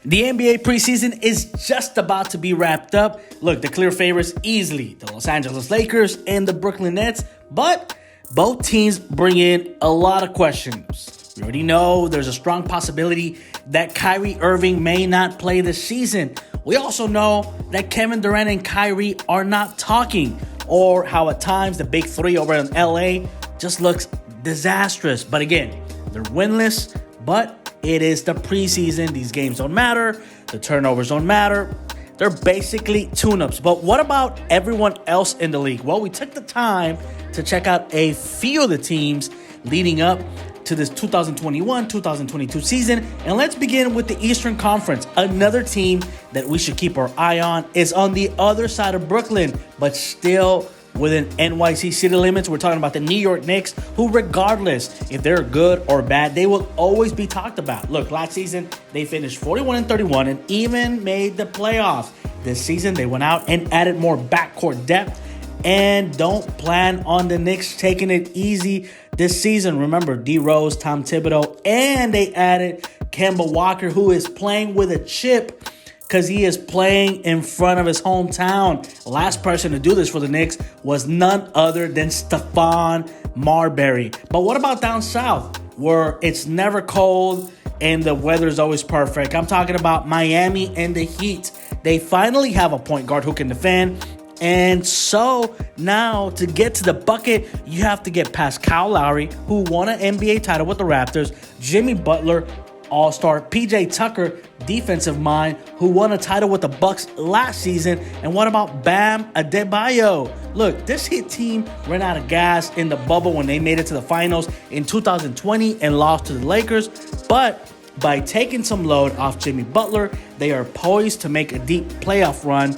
The NBA preseason is just about to be wrapped up. Look, the clear favorites easily, the Los Angeles Lakers and the Brooklyn Nets, but both teams bring in a lot of questions. We already know there's a strong possibility that Kyrie Irving may not play this season. We also know that Kevin Durant and Kyrie are not talking, or how at times the big three over in LA just looks disastrous. But again, they're winless, but it is the preseason. These games don't matter. The turnovers don't matter. They're basically tune-ups. But what about everyone else in the league? Well, we took the time to check out a few of the teams leading up to this 2021-2022 season. And let's begin with the Eastern Conference. Another team that we should keep our eye on is on the other side of Brooklyn, but still within NYC city limits. We're talking about the New York Knicks, who regardless if they're good or bad, they will always be talked about. Look, last season, they finished 41-31 and even made the playoffs. This season, they went out and added more backcourt depth and don't plan on the Knicks taking it easy this season. Remember, D. Rose, Tom Thibodeau, and they added Kemba Walker, who is playing with a chip because he is playing in front of his hometown. Last person to do this for the Knicks was none other than Stephon Marbury. But what about down south, where it's never cold and the weather is always perfect? I'm talking about Miami and the Heat. They finally have a point guard who can defend. And so now to get to the bucket, you have to get past Kyle Lowry, who won an NBA title with the Raptors, Jimmy Butler, All-Star, PJ Tucker, defensive mind, who won a title with the Bucks last season. And what about Bam Adebayo? Look, this Heat team ran out of gas in the bubble when they made it to the finals in 2020 and lost to the Lakers. But by taking some load off Jimmy Butler, they are poised to make a deep playoff run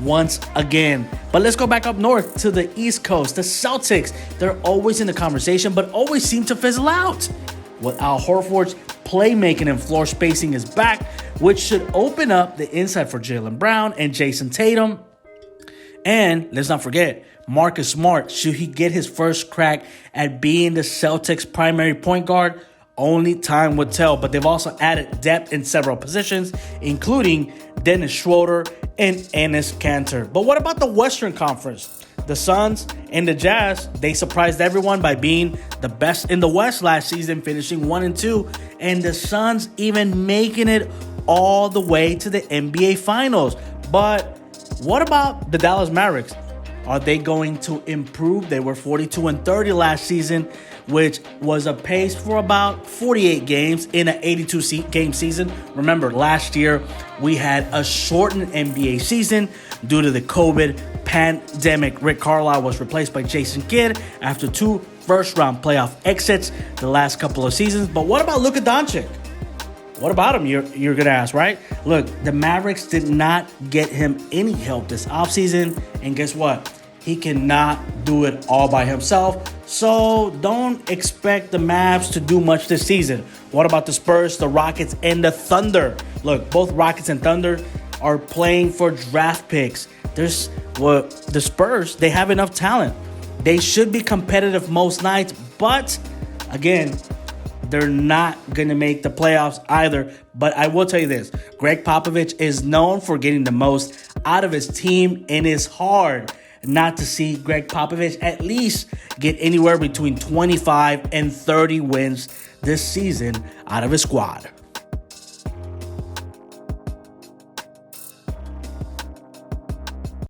once again. But let's go back up north to the East Coast. The Celtics, they're always in the conversation, but always seem to fizzle out. With Al Horford's playmaking and floor spacing is back, which should open up the inside for Jaylen Brown and Jason Tatum. And let's not forget, Marcus Smart, should he get his first crack at being the Celtics' primary point guard? Only time would tell, but they've also added depth in several positions, including Dennis Schroeder and Enes Kanter. But what about the Western Conference? The Suns and the Jazz, they surprised everyone by being the best in the West last season, finishing 1-2, and the Suns even making it all the way to the NBA Finals. But what about the Dallas Mavericks? Are they going to improve? They were 42-30 last season, which was a pace for about 48 games in an 82-game season. Remember, last year we had a shortened NBA season due to the COVID pandemic. Rick Carlisle was replaced by Jason Kidd after 2 first-round playoff exits the last couple of seasons. But what about Luka Doncic? What about him, you're going to ask, right? Look, the Mavericks did not get him any help this offseason. And guess what? He cannot do it all by himself. So don't expect the Mavs to do much this season. What about the Spurs, the Rockets, and the Thunder? Look, both Rockets and Thunder are playing for draft picks. The Spurs, they have enough talent. They should be competitive most nights. But, again, they're not going to make the playoffs either. But I will tell you this. Greg Popovich is known for getting the most out of his team, and it's hard not to see Greg Popovich at least get anywhere between 25 and 30 wins this season out of his squad.